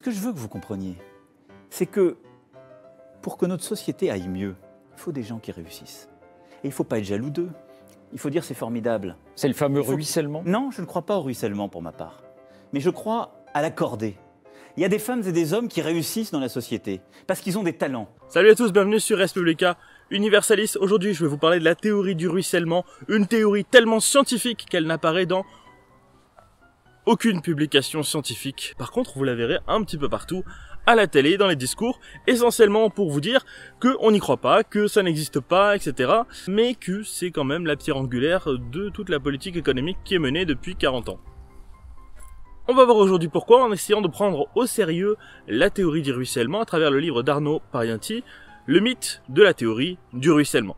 que je veux que vous compreniez, c'est que pour que notre société aille mieux, il faut des gens qui réussissent. Et il ne faut pas être jaloux d'eux. Il faut dire c'est formidable. C'est le fameux ruissellement? Non, je ne crois pas au ruissellement pour ma part. Mais je crois à la cordée. Il y a des femmes et des hommes qui réussissent dans la société parce qu'ils ont des talents. Salut à tous, bienvenue sur Respublica Universalis. Aujourd'hui, je vais vous parler de la théorie du ruissellement, une théorie tellement scientifique qu'elle n'apparaît dans aucune publication scientifique. Par contre, vous la verrez un petit peu partout, à la télé, dans les discours, essentiellement pour vous dire qu'on n'y croit pas, que ça n'existe pas, etc. Mais que c'est quand même la pierre angulaire de toute la politique économique qui est menée depuis 40 ans. On va voir aujourd'hui pourquoi, en essayant de prendre au sérieux la théorie du ruissellement à travers le livre d'Arnaud Parianti, Le mythe de la théorie du ruissellement.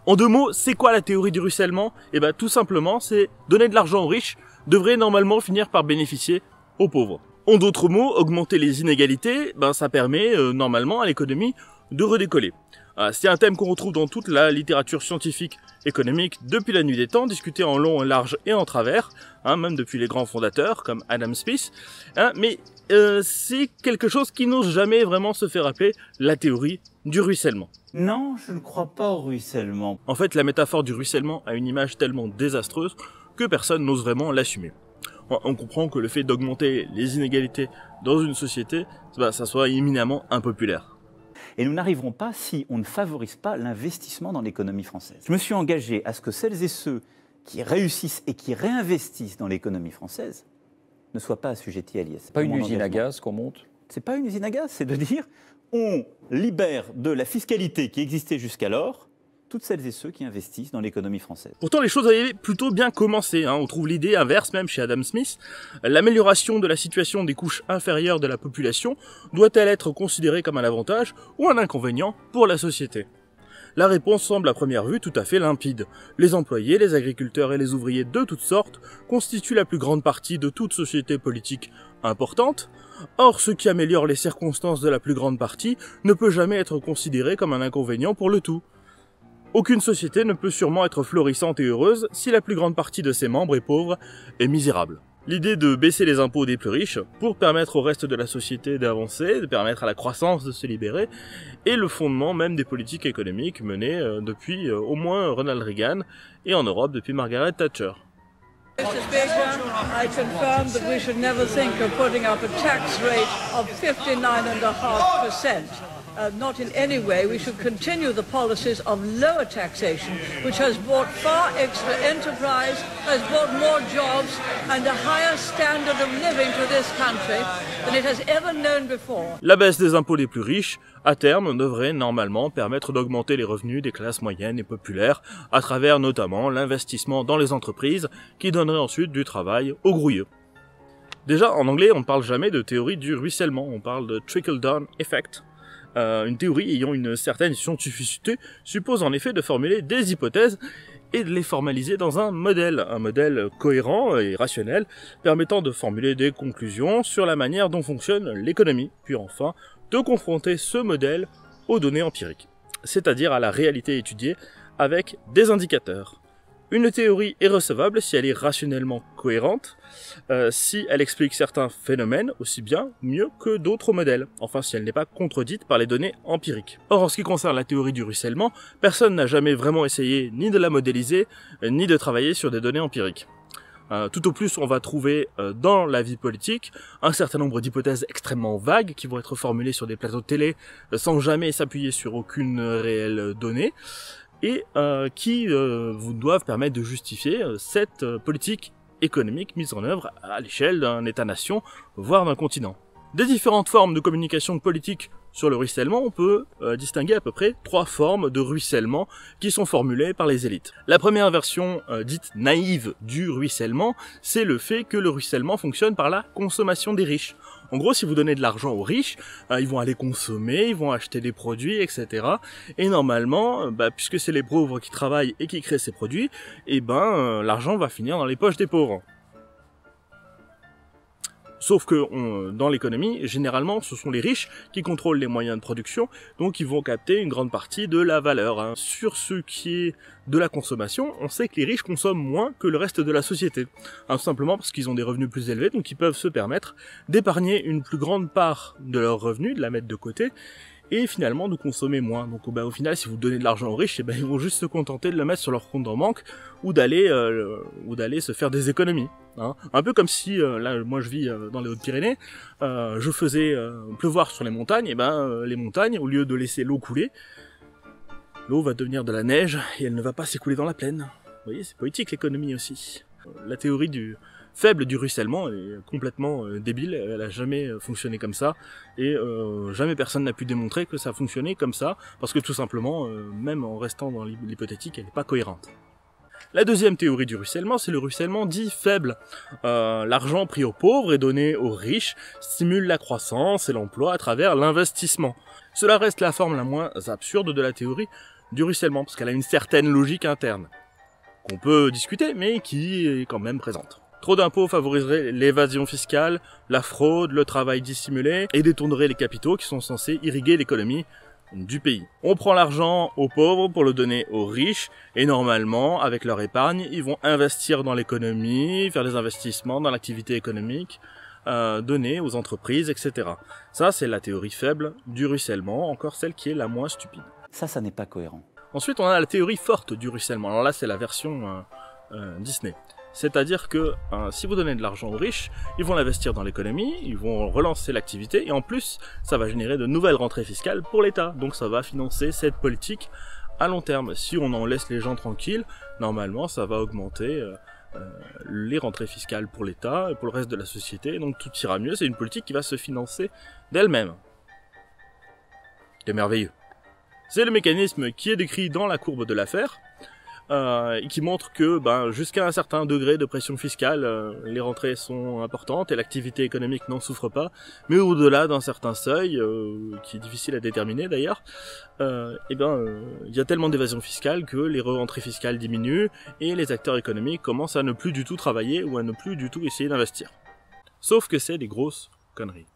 En deux mots, c'est quoi la théorie du ruissellement? Eh bien tout simplement, c'est donner de l'argent aux riches devrait normalement finir par bénéficier aux pauvres. En d'autres mots, augmenter les inégalités, ça permet normalement à l'économie de redécoller. C'est un thème qu'on retrouve dans toute la littérature scientifique économique depuis la nuit des temps, discuté en long, en large et en travers, même depuis les grands fondateurs comme Adam Smith. Mais c'est quelque chose qui n'ose jamais vraiment se faire appeler la théorie du ruissellement. Non, je ne crois pas au ruissellement. En fait, la métaphore du ruissellement a une image tellement désastreuse que personne n'ose vraiment l'assumer. On comprend que le fait d'augmenter les inégalités dans une société, ça soit éminemment impopulaire. Et nous n'arriverons pas si on ne favorise pas l'investissement dans l'économie française. Je me suis engagé à ce que celles et ceux qui réussissent et qui réinvestissent dans l'économie française ne soient pas assujettis à l'IS. Pas une usine à gaz qu'on monte? C'est pas une usine à gaz, c'est de dire on libère de la fiscalité qui existait jusqu'alors toutes celles et ceux qui investissent dans l'économie française. Pourtant, les choses avaient plutôt bien commencé. On trouve l'idée inverse même chez Adam Smith. L'amélioration de la situation des couches inférieures de la population doit-elle être considérée comme un avantage ou un inconvénient pour la société? La réponse semble à première vue tout à fait limpide. Les employés, les agriculteurs et les ouvriers de toutes sortes constituent la plus grande partie de toute société politique importante. Or, ce qui améliore les circonstances de la plus grande partie ne peut jamais être considéré comme un inconvénient pour le tout. Aucune société ne peut sûrement être florissante et heureuse si la plus grande partie de ses membres est pauvre et misérable. L'idée de baisser les impôts des plus riches pour permettre au reste de la société d'avancer, de permettre à la croissance de se libérer, est le fondement même des politiques économiques menées depuis au moins Ronald Reagan et en Europe depuis Margaret Thatcher. Mr. Speaker, I confirm that we should never think of putting up a tax rate of 59.5%. Not in any way. We should continue the policies of lower taxation, which has brought far extra enterprise, has brought more jobs and a higher standard of living to this country than it has ever known before. La baisse des impôts des plus riches, à terme, devrait normalement permettre d'augmenter les revenus des classes moyennes et populaires, à travers notamment l'investissement dans les entreprises, qui donnerait ensuite du travail aux grouilleux. Déjà, en anglais, on ne parle jamais de théorie du ruissellement, on parle de trickle-down effect. Une théorie ayant une certaine scientificité suppose en effet de formuler des hypothèses et de les formaliser dans un modèle cohérent et rationnel, permettant de formuler des conclusions sur la manière dont fonctionne l'économie, puis enfin de confronter ce modèle aux données empiriques, c'est-à-dire à la réalité étudiée avec des indicateurs. Une théorie est recevable si elle est rationnellement cohérente, si elle explique certains phénomènes aussi bien, mieux que d'autres modèles, enfin si elle n'est pas contredite par les données empiriques. Or en ce qui concerne la théorie du ruissellement, personne n'a jamais vraiment essayé ni de la modéliser, ni de travailler sur des données empiriques. Tout au plus, on va trouver dans la vie politique un certain nombre d'hypothèses extrêmement vagues qui vont être formulées sur des plateaux de télé sans jamais s'appuyer sur aucune réelle donnée, et qui vous doivent permettre de justifier cette politique économique mise en œuvre à l'échelle d'un État-nation, voire d'un continent. Des différentes formes de communication politique sur le ruissellement, on peut distinguer à peu près 3 formes de ruissellement qui sont formulées par les élites. La première version dite naïve du ruissellement, c'est le fait que le ruissellement fonctionne par la consommation des riches. En gros, si vous donnez de l'argent aux riches, ils vont aller consommer, ils vont acheter des produits, etc. Et normalement, puisque c'est les pauvres qui travaillent et qui créent ces produits, l'argent va finir dans les poches des pauvres. Sauf que dans l'économie, généralement, ce sont les riches qui contrôlent les moyens de production, donc ils vont capter une grande partie de la valeur. Hein. Sur ce qui est de la consommation, on sait que les riches consomment moins que le reste de la société. Hein, tout simplement parce qu'ils ont des revenus plus élevés, donc ils peuvent se permettre d'épargner une plus grande part de leurs revenus, de la mettre de côté, et finalement de consommer moins. Donc au final, si vous donnez de l'argent aux riches, ils vont juste se contenter de le mettre sur leur compte en banque ou d'aller se faire des économies. Hein. Un peu comme si, là moi je vis dans les Hautes-Pyrénées, je faisais pleuvoir sur les montagnes, et les montagnes, au lieu de laisser l'eau couler, l'eau va devenir de la neige et elle ne va pas s'écouler dans la plaine. Vous voyez, c'est poétique l'économie aussi. La théorie faible du ruissellement est complètement débile, elle a jamais fonctionné comme ça, et jamais personne n'a pu démontrer que ça fonctionnait comme ça, parce que tout simplement, même en restant dans l'hypothétique, elle n'est pas cohérente. La deuxième théorie du ruissellement, c'est le ruissellement dit faible. L'argent pris aux pauvres et donné aux riches stimule la croissance et l'emploi à travers l'investissement. Cela reste la forme la moins absurde de la théorie du ruissellement, parce qu'elle a une certaine logique interne, qu'on peut discuter, mais qui est quand même présente. Trop d'impôts favoriserait l'évasion fiscale, la fraude, le travail dissimulé, et détournerait les capitaux qui sont censés irriguer l'économie du pays. On prend l'argent aux pauvres pour le donner aux riches, et normalement, avec leur épargne, ils vont investir dans l'économie, faire des investissements dans l'activité économique, donner aux entreprises, etc. Ça, c'est la théorie faible du ruissellement, encore celle qui est la moins stupide. Ça n'est pas cohérent. Ensuite, on a la théorie forte du ruissellement. Alors là, c'est la version Disney. C'est-à-dire que si vous donnez de l'argent aux riches, ils vont l'investir dans l'économie, ils vont relancer l'activité, et en plus, ça va générer de nouvelles rentrées fiscales pour l'État. Donc ça va financer cette politique à long terme. Si on en laisse les gens tranquilles, normalement, ça va augmenter les rentrées fiscales pour l'État et pour le reste de la société. Donc tout ira mieux, c'est une politique qui va se financer d'elle-même. C'est merveilleux. C'est le mécanisme qui est décrit dans la courbe de l'affaire, et qui montre que jusqu'à un certain degré de pression fiscale, les rentrées sont importantes et l'activité économique n'en souffre pas, mais au-delà d'un certain seuil, qui est difficile à déterminer d'ailleurs, il y a tellement d'évasion fiscale que les rentrées fiscales diminuent et les acteurs économiques commencent à ne plus du tout travailler ou à ne plus du tout essayer d'investir. Sauf que c'est des grosses conneries.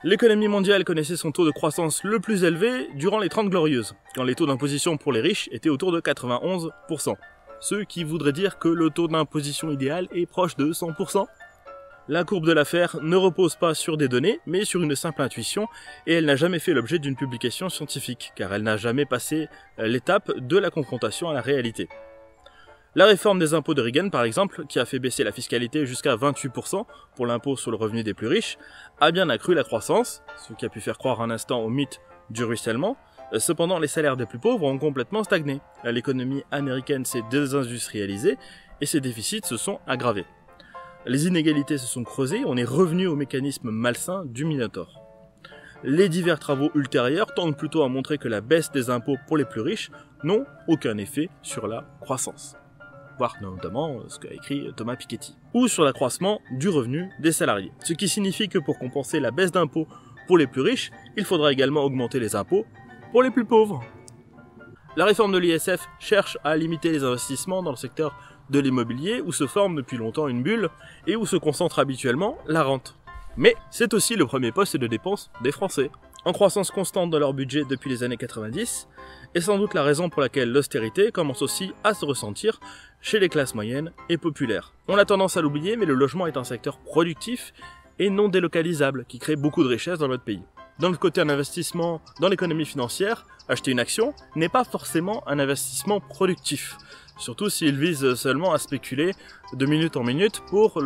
L'économie mondiale connaissait son taux de croissance le plus élevé durant les 30 Glorieuses, quand les taux d'imposition pour les riches étaient autour de 91%, ce qui voudrait dire que le taux d'imposition idéal est proche de 100%. La courbe de l'affaire ne repose pas sur des données, mais sur une simple intuition, et elle n'a jamais fait l'objet d'une publication scientifique, car elle n'a jamais passé l'étape de la confrontation à la réalité. La réforme des impôts de Reagan, par exemple, qui a fait baisser la fiscalité jusqu'à 28% pour l'impôt sur le revenu des plus riches, a bien accru la croissance, ce qui a pu faire croire un instant au mythe du ruissellement. Cependant, les salaires des plus pauvres ont complètement stagné. L'économie américaine s'est désindustrialisée et ses déficits se sont aggravés. Les inégalités se sont creusées, on est revenu au mécanisme malsain du Minotaure. Les divers travaux ultérieurs tendent plutôt à montrer que la baisse des impôts pour les plus riches n'ont aucun effet sur la croissance. Voir notamment ce qu'a écrit Thomas Piketty, ou sur l'accroissement du revenu des salariés. Ce qui signifie que pour compenser la baisse d'impôts pour les plus riches, il faudra également augmenter les impôts pour les plus pauvres. La réforme de l'ISF cherche à limiter les investissements dans le secteur de l'immobilier, où se forme depuis longtemps une bulle, et où se concentre habituellement la rente. Mais c'est aussi le premier poste de dépense des Français, en croissance constante dans leur budget depuis les années 90, et sans doute la raison pour laquelle l'austérité commence aussi à se ressentir chez les classes moyennes et populaires. On a tendance à l'oublier, mais le logement est un secteur productif et non délocalisable, qui crée beaucoup de richesses dans notre pays. D'un autre côté, un investissement dans l'économie financière, acheter une action, n'est pas forcément un investissement productif. Surtout s'il vise seulement à spéculer de minute en minute pour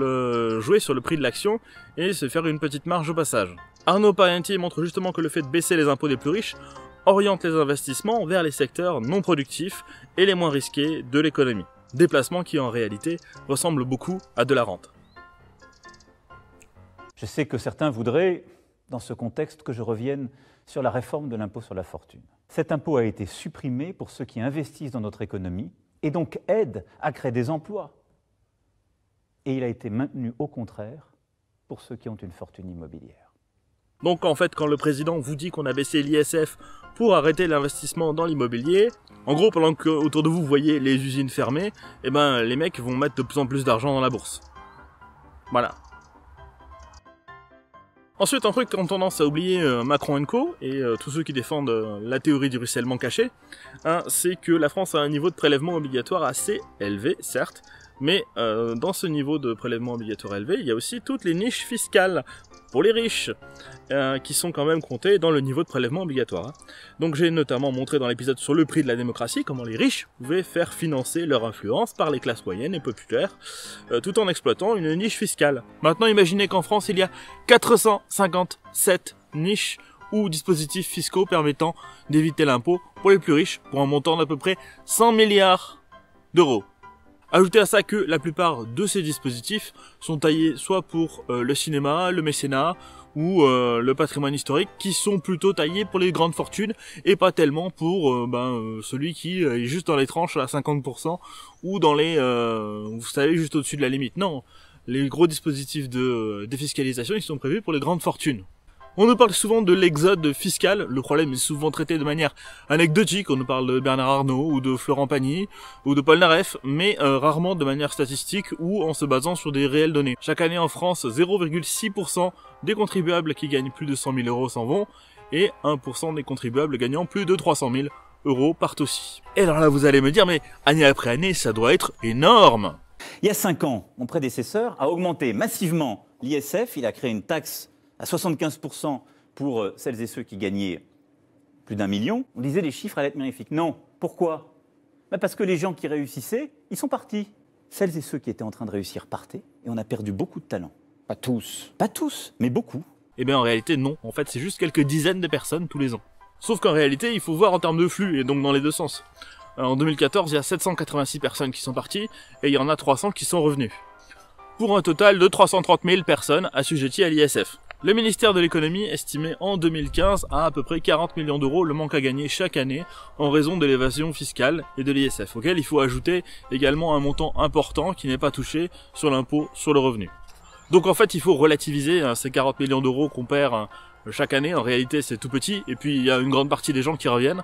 jouer sur le prix de l'action et se faire une petite marge au passage. Arnaud Parenti montre justement que le fait de baisser les impôts des plus riches oriente les investissements vers les secteurs non productifs et les moins risqués de l'économie. Déplacement qui en réalité ressemble beaucoup à de la rente. Je sais que certains voudraient, dans ce contexte, que je revienne sur la réforme de l'impôt sur la fortune. Cet impôt a été supprimé pour ceux qui investissent dans notre économie et donc aident à créer des emplois. Et il a été maintenu au contraire pour ceux qui ont une fortune immobilière. Donc en fait, quand le président vous dit qu'on a baissé l'ISF pour arrêter l'investissement dans l'immobilier, en gros, pendant que autour de vous, vous voyez les usines fermées, les mecs vont mettre de plus en plus d'argent dans la bourse. Voilà. Ensuite, un truc qu'on a tendance à oublier Macron & Co. et tous ceux qui défendent la théorie du ruissellement caché, hein, c'est que la France a un niveau de prélèvement obligatoire assez élevé, certes, mais dans ce niveau de prélèvement obligatoire élevé, il y a aussi toutes les niches fiscales pour les riches, qui sont quand même comptées dans le niveau de prélèvement obligatoire. Hein. Donc j'ai notamment montré dans l'épisode sur le prix de la démocratie comment les riches pouvaient faire financer leur influence par les classes moyennes et populaires, tout en exploitant une niche fiscale. Maintenant imaginez qu'en France il y a 457 niches ou dispositifs fiscaux permettant d'éviter l'impôt pour les plus riches, pour un montant d'à peu près 100 milliards d'euros. Ajoutez à ça que la plupart de ces dispositifs sont taillés soit pour le cinéma, le mécénat ou le patrimoine historique, qui sont plutôt taillés pour les grandes fortunes et pas tellement pour celui qui est juste dans les tranches à 50% ou dans les, vous savez, juste au-dessus de la limite. Non, les gros dispositifs de défiscalisation, ils sont prévus pour les grandes fortunes. On nous parle souvent de l'exode fiscal, le problème est souvent traité de manière anecdotique, on nous parle de Bernard Arnault, ou de Florent Pagny, ou de Paul Naref, mais rarement de manière statistique ou en se basant sur des réelles données. Chaque année en France, 0,6% des contribuables qui gagnent plus de 100 000 euros s'en vont, et 1% des contribuables gagnant plus de 300 000 euros partent aussi. Et alors là vous allez me dire, mais année après année, ça doit être énorme! Il y a 5 ans, mon prédécesseur a augmenté massivement l'ISF, il a créé une taxe à 75% pour celles et ceux qui gagnaient plus d'1 million. On disait les chiffres allaient être magnifiques. Non. Pourquoi ? Parce que les gens qui réussissaient, ils sont partis. Celles et ceux qui étaient en train de réussir partaient et on a perdu beaucoup de talents. Pas tous. Pas tous, mais beaucoup. Eh bien en réalité non, en fait c'est juste quelques dizaines de personnes tous les ans. Sauf qu'en réalité il faut voir en termes de flux, et donc dans les deux sens. En 2014 il y a 786 personnes qui sont parties, et il y en a 300 qui sont revenues. Pour un total de 330 000 personnes assujetties à l'ISF. Le ministère de l'économie estimait en 2015 à peu près 40 millions d'euros le manque à gagner chaque année en raison de l'évasion fiscale et de l'ISF, auquel il faut ajouter également un montant important qui n'est pas touché sur l'impôt sur le revenu. Donc en fait il faut relativiser ces 40 millions d'euros qu'on perd chaque année, en réalité c'est tout petit, et puis il y a une grande partie des gens qui reviennent.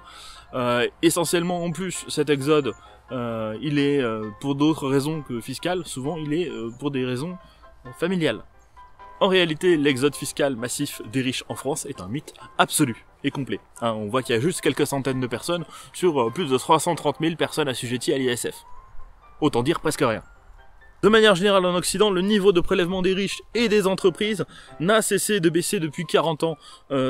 Essentiellement en plus cet exode il est pour d'autres raisons que fiscales, souvent il est pour des raisons familiales. En réalité, l'exode fiscal massif des riches en France est un mythe absolu et complet. Hein, on voit qu'il y a juste quelques centaines de personnes sur plus de 330 000 personnes assujetties à l'ISF. Autant dire presque rien. De manière générale en Occident, le niveau de prélèvement des riches et des entreprises n'a cessé de baisser depuis 40 ans,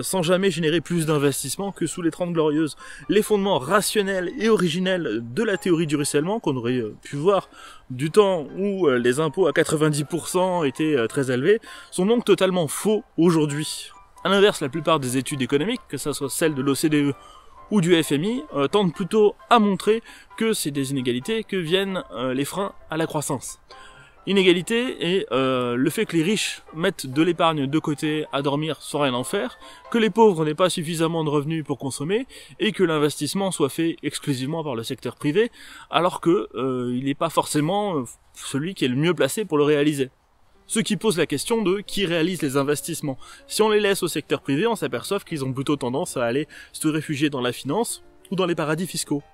sans jamais générer plus d'investissements que sous les 30 glorieuses. Les fondements rationnels et originels de la théorie du ruissellement, qu'on aurait pu voir du temps où les impôts à 90% étaient très élevés, sont donc totalement faux aujourd'hui. À l'inverse, la plupart des études économiques, que ce soit celles de l'OCDE ou du FMI, tendent plutôt à montrer que c'est des inégalités que viennent les freins à la croissance. Inégalité et le fait que les riches mettent de l'épargne de côté à dormir sans rien en faire, que les pauvres n'aient pas suffisamment de revenus pour consommer, et que l'investissement soit fait exclusivement par le secteur privé, alors que il n'est pas forcément celui qui est le mieux placé pour le réaliser. Ce qui pose la question de qui réalise les investissements. Si on les laisse au secteur privé, on s'aperçoit qu'ils ont plutôt tendance à aller se réfugier dans la finance ou dans les paradis fiscaux.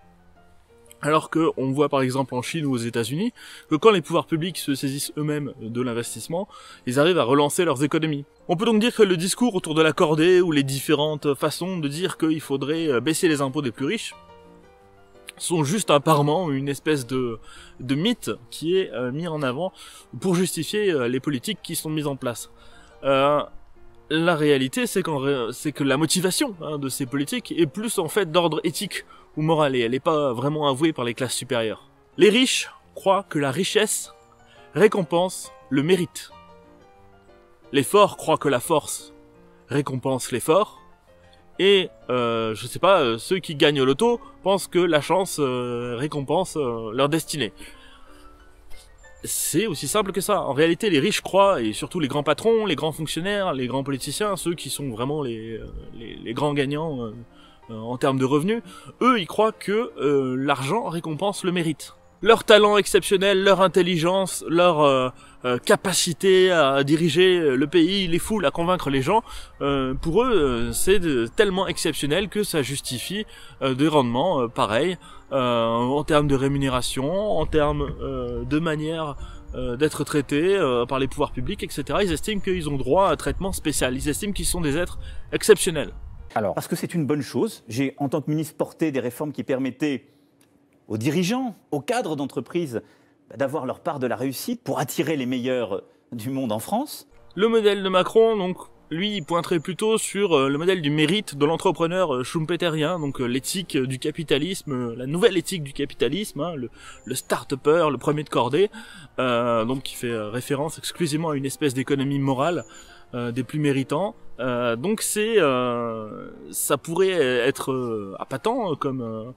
Alors que on voit par exemple en Chine ou aux États-Unis que quand les pouvoirs publics se saisissent eux-mêmes de l'investissement, ils arrivent à relancer leurs économies. On peut donc dire que le discours autour de la cordée ou les différentes façons de dire qu'il faudrait baisser les impôts des plus riches sont juste un parement, une espèce de mythe qui est mis en avant pour justifier les politiques qui sont mises en place. La réalité, c'est que la motivation de ces politiques est plus en fait d'ordre éthique ou moral, et elle n'est pas vraiment avouée par les classes supérieures. Les riches croient que la richesse récompense le mérite. Les forts croient que la force récompense l'effort. Et, je sais pas, ceux qui gagnent au loto pensent que la chance récompense leur destinée. C'est aussi simple que ça. En réalité, les riches croient, et surtout les grands patrons, les grands fonctionnaires, les grands politiciens, ceux qui sont vraiment les grands gagnants en termes de revenus, eux, ils croient que l'argent récompense le mérite. Leur talent exceptionnel, leur intelligence, leur capacité à diriger le pays, les foules, à convaincre les gens, pour eux, c'est tellement exceptionnel que ça justifie des rendements pareils, en termes de rémunération, en termes de manière d'être traités par les pouvoirs publics, etc. Ils estiment qu'ils ont droit à un traitement spécial. Ils estiment qu'ils sont des êtres exceptionnels. Alors, Parce que c'est une bonne chose. J'ai, en tant que ministre, porté des réformes qui permettaient aux dirigeants, aux cadres d'entreprise, d'avoir leur part de la réussite pour attirer les meilleurs du monde en France. Le modèle de Macron, donc, lui, il pointerait plutôt sur le modèle du mérite de l'entrepreneur schumpeterien, donc l'éthique du capitalisme, la nouvelle éthique du capitalisme, hein, le start-upper, le premier de cordée, donc qui fait référence exclusivement à une espèce d'économie morale des plus méritants. Donc ça pourrait être appâtant comme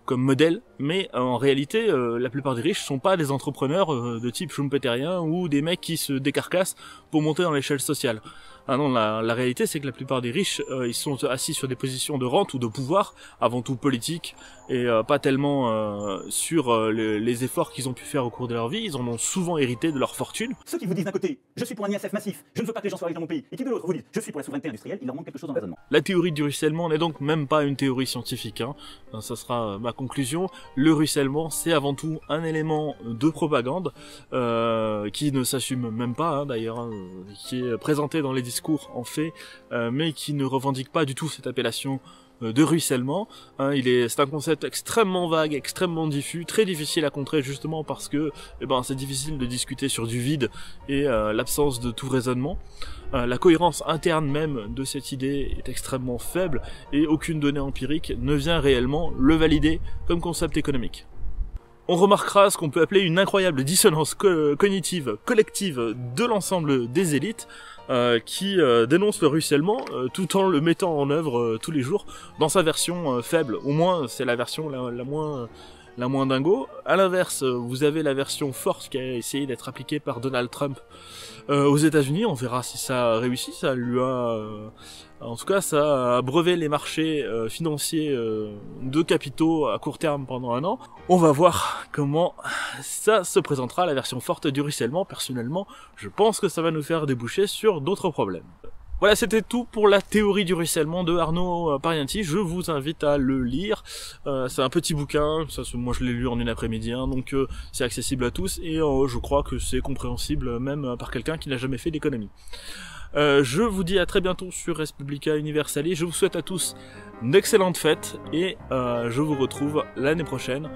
modèle, mais en réalité, la plupart des riches sont pas des entrepreneurs de type schumpeterien ou des mecs qui se décarcassent pour monter dans l'échelle sociale. Ah non, la réalité, c'est que la plupart des riches, ils sont assis sur des positions de rente ou de pouvoir, avant tout politique, et pas tellement sur les efforts qu'ils ont pu faire au cours de leur vie. Ils en ont souvent hérité de leur fortune. Ceux qui vous disent d'un côté, je suis pour un ISF massif, je ne veux pas que les gens soient riches dans mon pays, et qui de l'autre vous disent, je suis pour la souveraineté industrielle, il leur manque quelque chose dans le raisonnement. La théorie du ruissellement n'est donc même pas une théorie scientifique, hein. Ça sera ma conclusion. Le ruissellement, c'est avant tout un élément de propagande qui ne s'assume même pas, hein, d'ailleurs, hein, qui est présenté dans les discours en fait, mais qui ne revendique pas du tout cette appellation de ruissellement. Hein, c'est un concept extrêmement vague, extrêmement diffus, très difficile à contrer justement parce que c'est difficile de discuter sur du vide et l'absence de tout raisonnement. La cohérence interne même de cette idée est extrêmement faible et aucune donnée empirique ne vient réellement le valider comme concept économique. On remarquera ce qu'on peut appeler une incroyable dissonance cognitive collective de l'ensemble des élites qui dénoncent le ruissellement tout en le mettant en œuvre tous les jours dans sa version faible. Au moins, c'est la version la moins dingo. À l'inverse, vous avez la version forte qui a essayé d'être appliquée par Donald Trump aux États-Unis. On verra si ça a réussi. Ça lui a, en tout cas, ça a abreuvé les marchés financiers de capitaux à court terme pendant un an. On va voir comment ça se présentera, la version forte du ruissellement. Personnellement, je pense que ça va nous faire déboucher sur d'autres problèmes. Voilà, c'était tout pour la théorie du ruissellement de Arnaud Parianti. Je vous invite à le lire. C'est un petit bouquin, moi je l'ai lu en une après-midi, hein, donc c'est accessible à tous et je crois que c'est compréhensible même par quelqu'un qui n'a jamais fait d'économie. Je vous dis à très bientôt sur Respublica Universalis. Je vous souhaite à tous d'excellentes fêtes et je vous retrouve l'année prochaine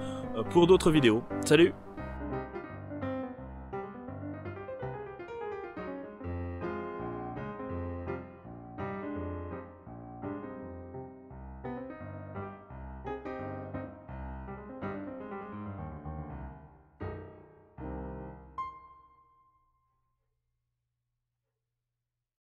pour d'autres vidéos. Salut!